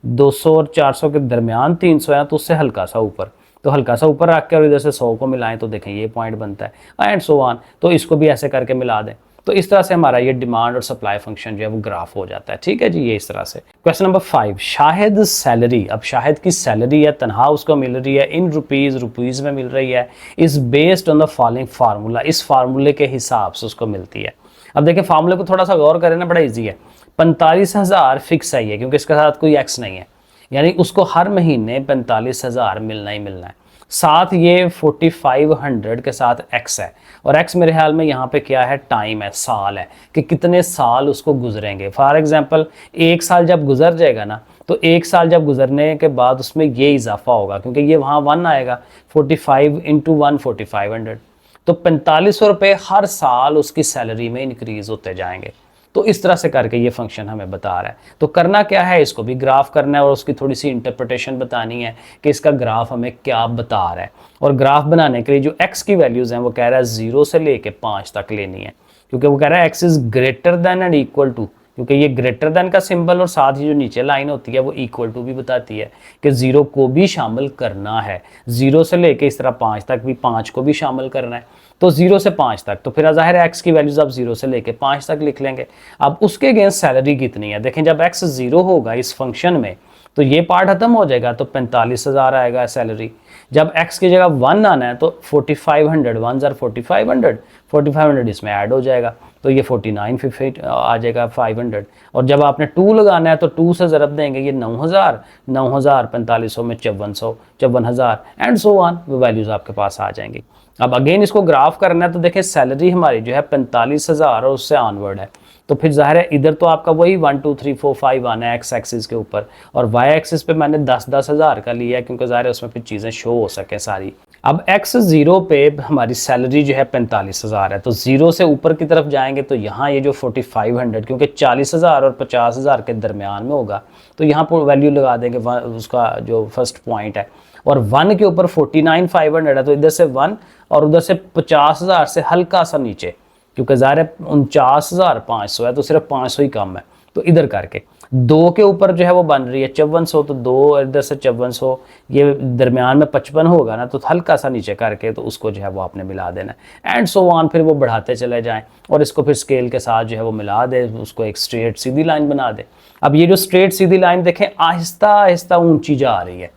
200 और 400 के दरमियान 300 है, तो उससे हल्का सा ऊपर, तो हल्का सा ऊपर रख के और इधर से 100 को मिलाएं तो देखें ये पॉइंट बनता है एंड सो ऑन। तो इसको भी ऐसे करके मिला दें, तो इस तरह से हमारा ये डिमांड और सप्लाई फंक्शन जो है वो ग्राफ हो जाता है, ठीक है जी, ये इस तरह से। क्वेश्चन नंबर 5, शाहिद सैलरी, अब शाहिद की सैलरी है, तनहा उसको मिल रही है इन रुपीज़ में मिल रही है, is based on the following formula, इस फार्मूले के हिसाब से उसको मिलती है। अब देखिए फार्मूले को थोड़ा सा गौर करें ना, बड़ा ईजी है। 45,000 फिक्स है ये, क्योंकि इसके साथ कोई एक्स नहीं है, यानी उसको हर महीने 45,000 मिलना ही मिलना है। साथ ये 4500 के साथ एक्स है, और एक्स मेरे ख्याल में यहाँ पे क्या है, टाइम है, साल है, कि कितने साल उसको गुजरेंगे। फॉर एग्जांपल 1 साल जब गुजर जाएगा ना, तो 1 साल जब गुजरने के बाद उसमें ये इजाफा होगा, क्योंकि ये वहाँ 1 आएगा, 45 × 1 4500, तो 4500 रुपये हर साल उसकी सैलरी में इंक्रीज होते जाएंगे। तो इस तरह से करके ये फंक्शन हमें बता रहा है। तो करना क्या है, इसको भी ग्राफ करना है और उसकी थोड़ी सी इंटरप्रिटेशन बतानी है कि इसका ग्राफ हमें क्या बता रहा है। और ग्राफ बनाने के लिए जो x की वैल्यूज़ हैं वो कह रहा है 0 से लेके 5 तक लेनी है, क्योंकि वो कह रहा है x is greater than and equal to, क्योंकि ये ग्रेटर दैन का सिंबल और साथ ही जो नीचे लाइन होती है वो इक्वल टू भी बताती है कि 0 को भी शामिल करना है, 0 से लेके इस तरह 5 तक भी 5 को भी शामिल करना है। तो 0 से 5 तक, तो फिर ज़ाहिर है x की वैल्यूज़ आप 0 से लेके 5 तक लिख लेंगे। अब उसके अगेंस्ट सैलरी कितनी है, देखें जब x 0 होगा इस फंक्शन में तो ये पार्ट खत्म हो जाएगा, तो 45,000 आएगा सैलरी। जब x की जगह 1 आना है तो 4500, 1 जार 4500, 4500 इसमें ऐड हो जाएगा, तो ये 4950 आ जाएगा 500। और जब आपने 2 लगाना है तो 2 से ज़रब देंगे, ये 9000, 9000 4500 में 5400, 54000 एंड सो ऑन, वो वैल्यूज़ आपके पास आ जाएंगी। अब अगेन इसको ग्राफ करना है तो देखें सैलरी हमारी जो है 45,000 और उससे ऑनवर्ड है, तो फिर जाहिर है इधर तो आपका वही 1 2 3 4 5 आना है एक्स एक्सिस के ऊपर, और वाई एक्सिस पे मैंने 10-10 हज़ार का लिया है क्योंकि जाहिर है उसमें फिर चीज़ें शो हो सके सारी। अब एक्स जीरो पे हमारी सैलरी जो है 45,000 है, तो जीरो से ऊपर की तरफ जाएंगे तो यहाँ ये जो 4500, क्योंकि 40,000 और 50,000 के दरमियान में होगा, तो यहाँ पर वैल्यू लगा देंगे उसका जो फर्स्ट पॉइंट है, और 1 के ऊपर 49,500 है, तो इधर से 1 और उधर से 50,000 से हल्का सा नीचे, क्योंकि ज़ाहिर है 49,500 है तो सिर्फ 500 ही कम है, तो इधर करके 2 के ऊपर जो है वो बन रही है 5400, तो 2 इधर से 5400, ये दरमियान में 55 होगा ना, तो हल्का सा नीचे करके तो उसको जो है वो आपने मिला देना है एंड सो ऑन, फिर वो बढ़ाते चले जाएं और इसको फिर स्केल के साथ जो है वो मिला दे, उसको एक स्ट्रेट सीधी लाइन बना दे। अब ये जो स्ट्रेट सीधी लाइन देखें आहिस्ता आहिस्ता ऊंची जा रही है,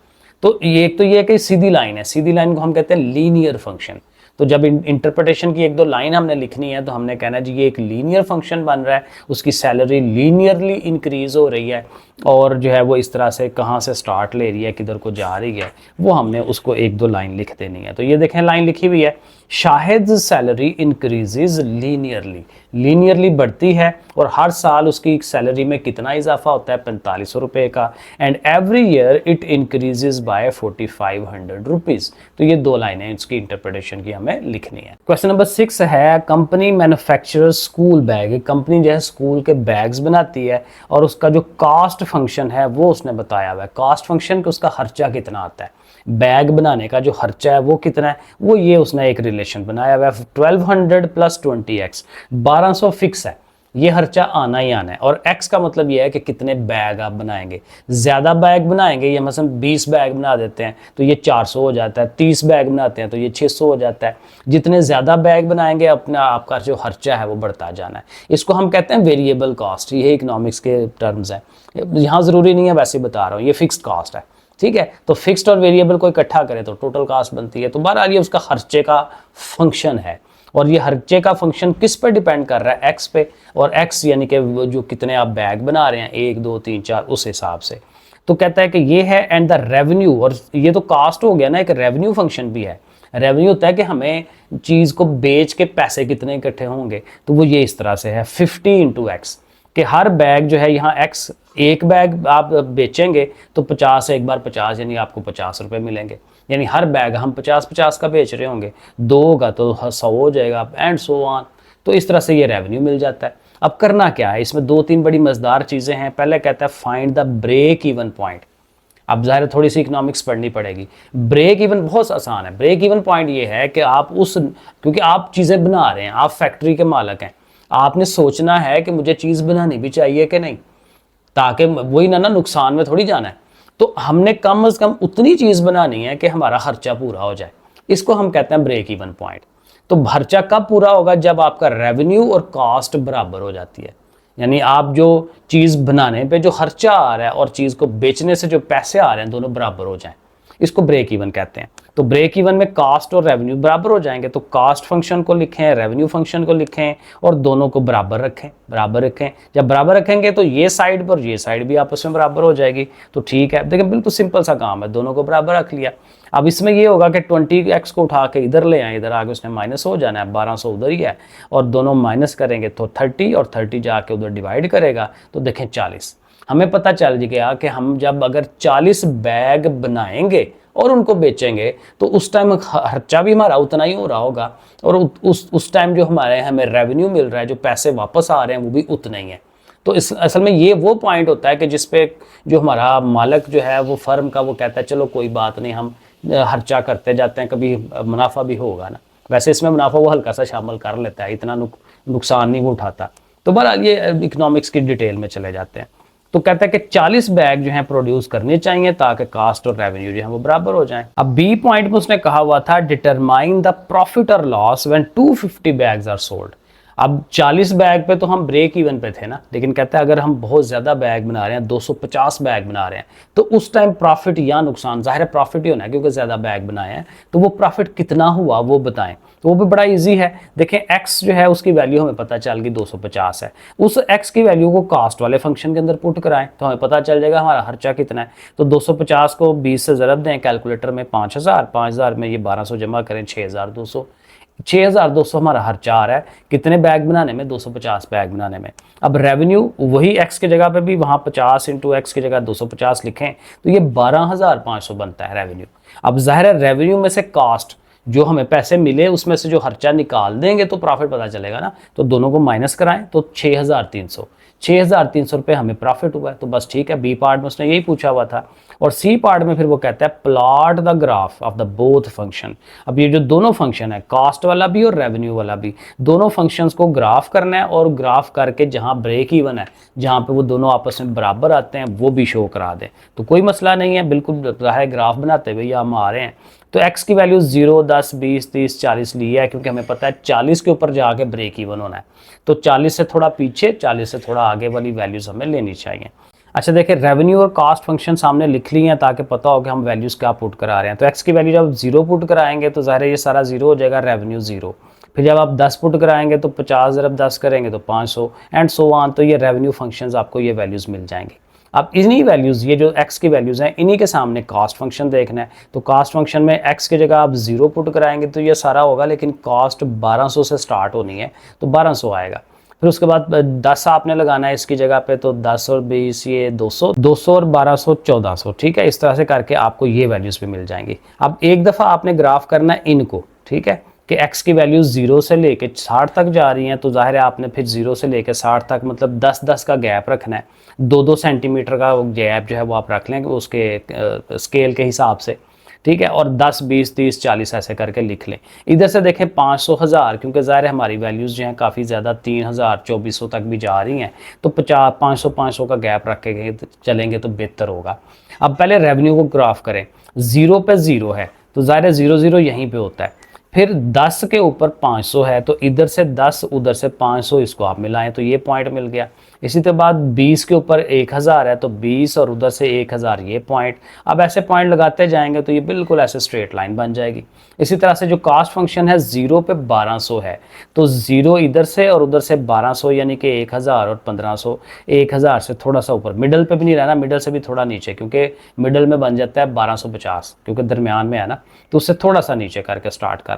तो ये एक तो ये कि सीधी लाइन है, सीधी लाइन को हम कहते हैं लीनियर फंक्शन। तो जब इंटरप्रिटेशन की 1-2 लाइन हमने लिखनी है तो हमने कहना जी ये एक लीनियर फंक्शन बन रहा है, उसकी सैलरी लीनियरली इंक्रीज हो रही है और जो है वो इस तरह से कहाँ से स्टार्ट ले रही है किधर को जा रही है, वो हमने उसको 1-2 लाइन लिख देनी है। तो ये देखें लाइन लिखी हुई है, Shahid salary increases linearly, linearly बढ़ती है और हर साल उसकी सैलरी में कितना इजाफा होता है 4500 रुपये का, and every year it increases by 4500 rupees. तो ये 2 लाइनें इसकी इंटरप्रिटेशन की हमें लिखनी है। क्वेश्चन नंबर 6 है company manufacture school bag, company जो है स्कूल के बैग्स बनाती है और उसका जो कास्ट फंक्शन है वो उसने बताया हुआ है। कास्ट फंक्शन का उसका खर्चा कितना आता है, बैग बनाने का जो खर्चा है वो कितना है, वो ये उसने एक रिलेशन बनाया हुआ है 1200 + 20x, 1200 फिक्स है, ये खर्चा आना ही आना है। और x का मतलब ये है कि कितने बैग आप बनाएंगे, ज़्यादा बैग बनाएंगे, ये मसलन 20 बैग बना देते हैं तो ये 400 हो जाता है, 30 बैग बनाते हैं तो ये 600 हो जाता है। जितने ज़्यादा बैग बनाएंगे अपना आपका जो खर्चा है वो बढ़ता जाना है। इसको हम कहते हैं वेरिएबल कास्ट, ये इकोनॉमिक्स के टर्म्स हैं, यहाँ ज़रूरी नहीं है वैसे बता रहा हूँ, ये फिक्स्ड कास्ट है, ठीक है। तो फिक्स्ड और वेरिएबल को इकट्ठा करें तो टोटल कास्ट बनती है। तो बहरहाल ये उसका खर्चे का फंक्शन है, और ये खर्चे का फंक्शन किस पर डिपेंड कर रहा है, एक्स पे, और एक्स यानी कि जो कितने आप बैग बना रहे हैं 1 2 3 4 उस हिसाब से। तो कहता है कि ये है एंड द रेवेन्यू, और ये तो कास्ट हो गया ना, एक रेवेन्यू फंक्शन भी है। रेवेन्यू होता है कि हमें चीज़ को बेच के पैसे कितने इकट्ठे होंगे, तो वो ये इस तरह से है 50 × x, कि हर बैग जो है यहाँ x, एक बैग आप बेचेंगे तो 50 एक बार 50 यानी आपको 50 रुपये मिलेंगे, यानी हर बैग हम 50-50 का बेच रहे होंगे, 2 होगा तो 100 हो जाएगा एंड सो ऑन। तो इस तरह से ये रेवेन्यू मिल जाता है। अब करना क्या है, इसमें 2-3 बड़ी मज़ेदार चीज़ें हैं। पहले कहता है find the break even point. अब ज़ाहिर थोड़ी सी इकोनॉमिक्स पढ़नी पड़ेगी। ब्रेक इवन बहुत आसान है। ब्रेक इवन पॉइंट ये है कि आप क्योंकि आप चीज़ें बना रहे हैं, आप फैक्ट्री के मालिक हैं, आपने सोचना है कि मुझे चीज़ बनानी भी चाहिए कि नहीं, ताकि वही ना नुकसान में थोड़ी जाना है। तो हमने कम से कम उतनी चीज़ बनानी है कि हमारा खर्चा पूरा हो जाए, इसको हम कहते हैं ब्रेक इवन पॉइंट। तो खर्चा कब पूरा होगा, जब आपका रेवेन्यू और कॉस्ट बराबर हो जाती है, यानी आप जो चीज़ बनाने पे जो खर्चा आ रहा है और चीज़ को बेचने से जो पैसे आ रहे हैं दोनों बराबर हो जाएं, इसको ब्रेक इवन कहते हैं। तो ब्रेक इवन में कास्ट और रेवेन्यू बराबर हो जाएंगे, तो कास्ट फंक्शन को लिखें, रेवेन्यू फंक्शन को लिखें और दोनों को बराबर रखें। जब बराबर रखेंगे तो ये साइड पर ये साइड भी आपस में बराबर हो जाएगी। तो ठीक है, देखिए बिल्कुल सिंपल सा काम है, दोनों को बराबर रख लिया। अब इसमें ये होगा कि 20x को उठा के इधर ले आए, इधर आके उसने माइनस हो जाना है, 1200 उधर ही है, और दोनों माइनस करेंगे तो 30 और 30 जाके उधर डिवाइड करेगा तो देखें 40। हमें पता चल गया कि हम जब अगर 40 बैग बनाएंगे और उनको बेचेंगे तो उस टाइम खर्चा भी हमारा उतना ही हो रहा होगा, और उस टाइम जो हमें रेवेन्यू मिल रहा है, जो पैसे वापस आ रहे हैं वो भी उतना ही है। तो असल में ये वो पॉइंट होता है कि जिस पे जो हमारा मालिक जो है वो फर्म का वो कहता है चलो कोई बात नहीं, हम खर्चा करते जाते हैं, कभी मुनाफा भी होगा ना। वैसे इसमें मुनाफा वो हल्का सा शामिल कर लेता है, इतना नुकसान नहीं वो उठाता। तो बहरहाल ये इकोनॉमिक्स की डिटेल में चले जाते हैं। तो कहता है कि 40 बैग जो हैं प्रोड्यूस करने चाहिए ताकि कास्ट और रेवेन्यू जो है वो बराबर हो जाएं। अब बी पॉइंट में उसने कहा हुआ था डिटरमाइन द प्रॉफिट और loss when 250 bags are sold. अब 40 बैग पे तो हम ब्रेक इवन पे थे ना, लेकिन कहते हैं अगर हम बहुत ज़्यादा बैग बना रहे हैं, 250 बैग बना रहे हैं, तो उस टाइम प्रॉफिट या नुकसान, ज़ाहिर है प्रॉफिट ही होना है क्योंकि ज़्यादा बैग बनाए हैं, तो वो प्रॉफिट कितना हुआ वो बताएं। तो वो भी बड़ा इजी है। देखें x जो है उसकी वैल्यू हमें पता चल गई 250 है, उस x की वैल्यू को कास्ट वाले फंक्शन के अंदर पुट कराएं तो हमें पता चल जाएगा हमारा खर्चा कितना है। तो 250 को 20 से ज़रब दें कैलकुलेटर में, 5000 में ये 1200 जमा करें, 6200, 6200 हमारा खर्चा आ रहा है कितने बैग बनाने में, 250 बैग बनाने में। अब रेवेन्यू वही x की जगह पे भी वहाँ 50 इंटू एक्स की जगह 250 लिखें तो ये 12500 बनता है रेवेन्यू। अब ज़ाहिर है रेवेन्यू में से कास्ट जो हमें पैसे मिले उसमें से जो खर्चा निकाल देंगे तो प्रॉफिट पता चलेगा ना, तो दोनों को माइनस कराएं तो 6300 रुपये हमें प्रॉफिट हुआ है। तो बस ठीक है, बी पार्ट में उसने यही पूछा हुआ था। और सी पार्ट में फिर वो कहता है plot the graph of the both function. अब ये जो दोनों फंक्शन है, कास्ट वाला भी और रेवेन्यू वाला भी, दोनों फंक्शंस को ग्राफ करना है और ग्राफ करके जहां ब्रेक इवन है, जहां पे वो दोनों आपस में बराबर आते हैं, वो भी शो करा दें। तो कोई मसला नहीं है, बिल्कुल है ग्राफ बनाते हुए हम आ रहे हैं। तो x की वैल्यू 0, 10, 20, 30, 40 ली है क्योंकि हमें पता है 40 के ऊपर जाके ब्रेक इवन होना है। तो 40 से थोड़ा पीछे, 40 से थोड़ा आगे वाली वैल्यूज हमें लेनी चाहिए। अच्छा देखिए, रेवेन्यू और कास्ट फंक्शन सामने लिख लिए हैं ताकि पता हो कि हम वैल्यूज क्या पुट करा रहे हैं। तो x की वैल्यू जब 0 पुट कराएंगे तो ज़ाहिर है ये सारा 0 हो जाएगा, रेवेन्यू 0। फिर जब आप 10 पुट कराएंगे तो 50 ज़रब 10 करेंगे तो 500 एंड सो ऑन। तो ये रेवेन्यू फंक्शंस आपको ये वैल्यूज मिल जाएंगे। अब इन्हीं वैल्यूज़, ये जो x की वैल्यूज़ हैं, इन्हीं के सामने कास्ट फंक्शन देखना है। तो कास्ट फंक्शन में x की जगह आप 0 पुट कराएंगे तो ये सारा होगा, लेकिन कास्ट 1200 से स्टार्ट होनी है तो 1200 आएगा। फिर उसके बाद 10 आपने लगाना है इसकी जगह पे, तो 10 और 20 ये 200, 200 और 1200 1400। ठीक है, इस तरह से करके आपको ये वैल्यूज़ भी मिल जाएंगी। अब एक दफ़ा आपने ग्राफ करना है इनको, ठीक है, कि x की वैल्यू 0 से लेके 60 तक जा रही हैं, तो जाहिर है आपने फिर 0 से लेके 60 तक मतलब 10-10 का गैप रखना है। 2-2 सेंटीमीटर का गैप जो है वो आप रख लें उसके स्केल के हिसाब से, ठीक है। और 10, 20, 30, 40 ऐसे करके लिख लें। इधर से देखें 500, 1000, क्योंकि ज़ाहिर है हमारी वैल्यूज़ जो हैं काफ़ी ज़्यादा 3000, 2400 तक भी जा रही हैं, तो 50, 500, 500 का गैप रख के चलेंगे तो बेहतर होगा। अब पहले रेवेन्यू को ग्राफ करें। 0 पे 0 है तो ज़ाहिर है 0 0 यहीं पर होता है। फिर 10 के ऊपर 500 है तो इधर से 10 उधर से 500, इसको आप मिलाएं तो ये पॉइंट मिल गया। इसी के बाद 20 के ऊपर 1000 है तो 20 और उधर से 1000, ये पॉइंट। अब ऐसे पॉइंट लगाते जाएंगे तो ये बिल्कुल ऐसे स्ट्रेट लाइन बन जाएगी। इसी तरह से जो कास्ट फंक्शन है 0 पे 1200 है तो 0 इधर से और उधर से 1200 यानी कि 1000 और 1500, 1000 से थोड़ा सा ऊपर, मिडल पे भी नहीं रहना, मिडल से भी थोड़ा नीचे, क्योंकि मिडल में बन जाता है 1250 क्योंकि दरमियान में है ना, तो उससे थोड़ा सा नीचे करके स्टार्ट कर लें।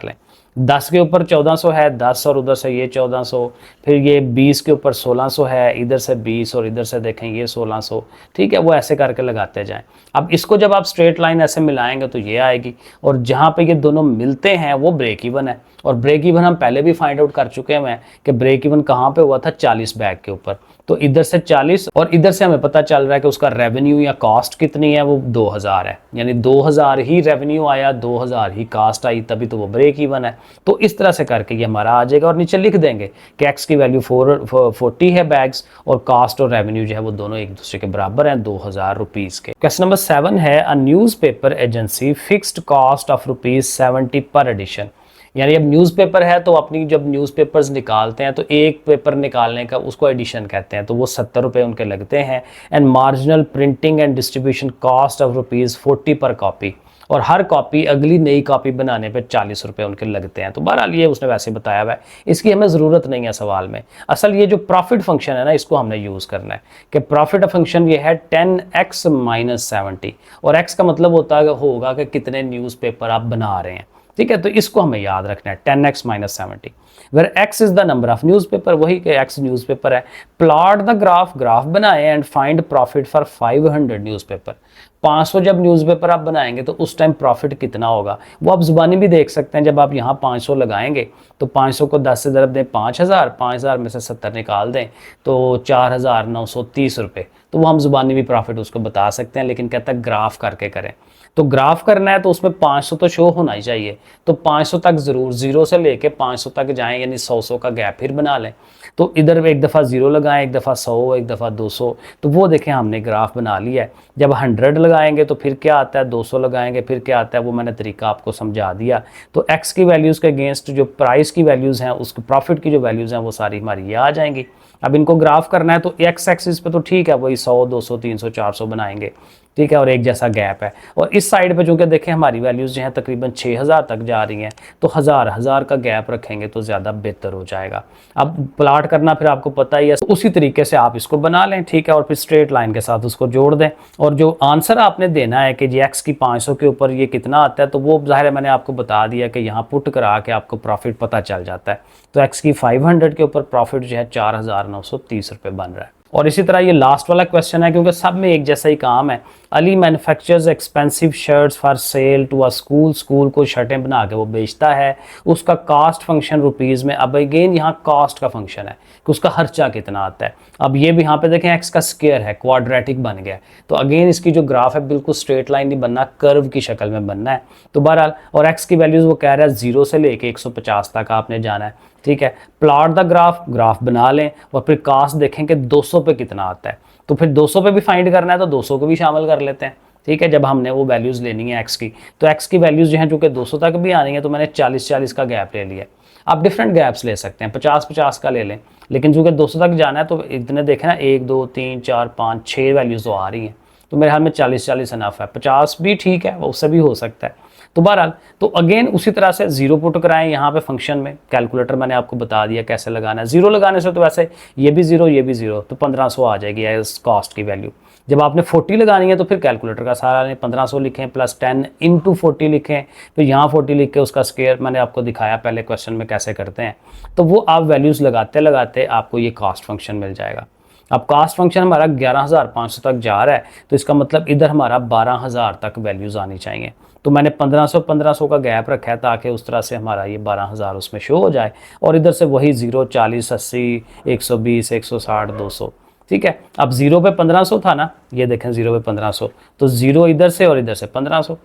10 के ऊपर 1400 है, 10 और उधर से ये 1400, फिर ये 20 के ऊपर 1600 है, इधर से 20 और इधर से देखें ये 1600, ठीक है, वो ऐसे करके लगाते जाएं। अब इसको जब आप स्ट्रेट लाइन ऐसे मिलाएंगे तो ये आएगी, और जहाँ पे ये दोनों मिलते हैं वो ब्रेक इवन है। और ब्रेक इवन हम पहले भी फाइंड आउट कर चुके हैं कि ब्रेक इवन कहाँ पे हुआ था, 40 बैग के ऊपर। तो इधर से 40 और इधर से हमें पता चल रहा है कि उसका रेवेन्यू या कॉस्ट कितनी है, वो 2000 है, यानी 2000 ही रेवेन्यू आया, 2000 ही कास्ट आई, तभी तो वो ब्रेक इवन है। तो इस तरह से करके ये हमारा आ जाएगा, और नीचे लिख देंगे कि एक्स की वैल्यू 40 है बैग्स, और कास्ट और रेवेन्यू जो है वो दोनों एक दूसरे के बराबर हैं, 2000 रुपीज़ के। क्वेश्चन नंबर 7 है, a newspaper agency fixed cost of ₹70 पर एडिशन। यानी अब न्यूज़पेपर है तो अपनी जब न्यूज़पेपर्स निकालते हैं तो एक पेपर निकालने का उसको एडिशन कहते हैं, तो वो 70 रुपये उनके लगते हैं। And marginal printing and distribution cost of ₹40 पर कॉपी, और हर कॉपी अगली नई कॉपी बनाने पे 40 रुपये उनके लगते हैं। तो बहरहाल ये उसने वैसे बताया हुआ है, इसकी हमें ज़रूरत नहीं है सवाल में। असल ये जो प्रॉफिट फंक्शन है ना, इसको हमने यूज़ करना है कि प्रॉफिट फंक्शन ये है 10x - 70, और x का मतलब होगा कि कितने न्यूज़पेपर आप बना रहे हैं, ठीक है। तो इसको हमें याद रखना है, 10x - 70, where x is the number of newspaper, वही कि x न्यूज़पेपर है। प्लॉट द ग्राफ, ग्राफ बनाए and find profit for 500 newspaper. 500 जब न्यूज़पेपर आप बनाएंगे तो उस टाइम प्रॉफिट कितना होगा वो आप ज़ुबानी भी देख सकते हैं। जब आप यहाँ 500 लगाएंगे तो 500 को 10 से ज़रब दें 5000, 5000 में से 70 निकाल दें तो 4930 रुपये, तो वो हम ज़ुबानी भी प्रॉफिट उसको बता सकते हैं, लेकिन कहता है ग्राफ करके करें। तो ग्राफ करना है तो उसमें 500 तो शो होना ही चाहिए, तो 500 तक ज़रूर, 0 से लेके 500 तक जाएं, यानी 100 का गैप फिर बना लें। तो इधर एक दफ़ा 0 लगाएं, एक दफ़ा 100, एक दफ़ा 200, तो वो देखें हमने ग्राफ बना लिया है। जब 100 लगाएंगे तो फिर क्या आता है, 200 लगाएंगे फिर क्या आता है, वो मैंने तरीका आपको समझा दिया। तो x की वैल्यूज़ के अगेंस्ट जो प्राइस की वैल्यूज़ हैं, उसके प्रॉफिट की जो वैल्यूज़ हैं वो सारी हमारी ये आ जाएंगी। अब इनको ग्राफ करना है तो x एक्सिस पे तो ठीक है, वही 100 200 300 400 बनाएंगे, ठीक है, और एक जैसा गैप है। और इस साइड पे चूंकि देखें हमारी वैल्यूज़ जो हैं तकरीबन 6000 तक जा रही हैं, तो हज़ार का गैप रखेंगे तो ज़्यादा बेहतर हो जाएगा। अब प्लाट करना फिर आपको पता ही है, तो उसी तरीके से आप इसको बना लें, ठीक है, और फिर स्ट्रेट लाइन के साथ उसको जोड़ दें। और जो आंसर आपने देना है कि जी एक्स की 500 के ऊपर ये कितना आता है, तो वो ज़ाहिर है मैंने आपको बता दिया कि यहाँ पुट करा के आपको प्रॉफिट पता चल जाता है। तो एक्स की 500 के ऊपर प्रॉफिट जो है 4930 रुपये बन रहा है। और इसी तरह ये लास्ट वाला क्वेश्चन है, क्योंकि सब में एक जैसा ही काम है। Ali manufactures expensive shirts for sale to a school, school को शर्टें बना के वो बेचता है, उसका कास्ट फंक्शन रुपीज़ में। अब अगेन यहाँ कास्ट का फंक्शन है कि उसका खर्चा कितना आता है। अब ये भी यहाँ पे देखें एक्स का स्क्वायर है, क्वाड्रेटिक बन गया है, तो अगेन इसकी जो ग्राफ है बिल्कुल स्ट्रेट लाइन नहीं बनना, कर्व की शक्ल में बनना है। तो बहरहाल, और एक्स की वैल्यूज़ वो कह रहा है 0 से लेके 150 तक आपने जाना है, ठीक है। प्लॉट द ग्राफ बना लें और फिर कास्ट देखें कि 200 पे कितना आता है, तो फिर 200 पे भी फाइंड करना है तो 200 को भी शामिल कर लेते हैं, ठीक है। जब हमने वो वैल्यूज़ लेनी है एक्स की, तो एक्स की वैल्यूज़ जो हैं चूँकि 200 तक भी आनी है, तो मैंने 40 का गैप ले लिया। आप डिफरेंट गैप्स ले सकते हैं, 50 का ले लें, लेकिन चूँकि 200 तक जाना है तो इतने देखें ना, 1 2 3 4 5 6 वैल्यूज़ तो आ रही हैं, तो मेरे हाल में 40 इनफ है। 50 भी ठीक है, वो उससे भी हो सकता है। तो बहरहाल, तो अगेन उसी तरह से 0 पुट कराएं यहाँ पे फंक्शन में। कैलकुलेटर मैंने आपको बता दिया कैसे लगाना है। 0 लगाने से तो वैसे ये भी 0 ये भी 0, तो 1500 आ जाएगी इस कॉस्ट की वैल्यू। जब आपने 40 लगानी है तो फिर कैलकुलेटर का सहारा लें, 1500 लिखें प्लस 10 इंटू 40 लिखें, फिर यहाँ 40 लिख के उसका स्क्वायर मैंने आपको दिखाया पहले क्वेश्चन में कैसे करते हैं। तो वो आप वैल्यूज़ लगाते लगाते आपको ये कॉस्ट फंक्शन मिल जाएगा। अब कास्ट फंक्शन हमारा 11500 तक जा रहा है, तो इसका मतलब इधर हमारा 12000 तक वैल्यूज़ आनी चाहिए। तो मैंने 1500 का गैप रखा है ताकि उस तरह से हमारा ये 12000 उसमें शो हो जाए, और इधर से वही 0 40 80 120 160 200, ठीक है। अब 0 पे 1500 था ना, ये देखें 0 पे 1500, तो 0 इधर से और इधर से 1500।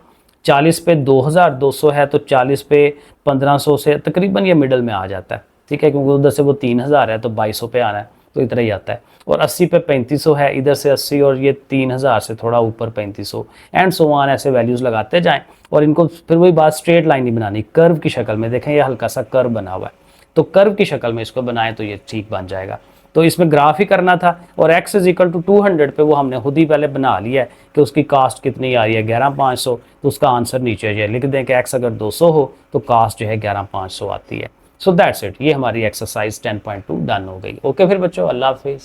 40 पे 2200 है, तो 40 पे 1500 से तकरीबन ये मिडल में आ जाता है, ठीक है, क्योंकि उधर से वो 3000 है तो 2200 पे आना है, तो इतना ही आता है। और 80 पे 3500 है, इधर से 80 और ये 3000 से थोड़ा ऊपर 3500 एंड सो ऑन, ऐसे वैल्यूज़ लगाते जाएं। और इनको फिर वही बात, स्ट्रेट लाइन नहीं बनानी, कर्व की शक्ल में। देखें ये हल्का सा कर्व बना हुआ है, तो कर्व की शक्ल में इसको बनाएं तो ये ठीक बन जाएगा। तो इसमें ग्राफ ही करना था, और x इज इक्वल टू 200 पे वो हमने खुद ही पहले बना लिया है कि उसकी कास्ट कितनी आ रही है 11500, तो उसका आंसर नीचे ये लिख दें कि x अगर 200 हो तो कास्ट जो है 11500 आती है। सो दैट्स इट, ये हमारी एक्सरसाइज 10.2 डन हो गई। ओके फिर बच्चों, अल्लाह हाफिज़।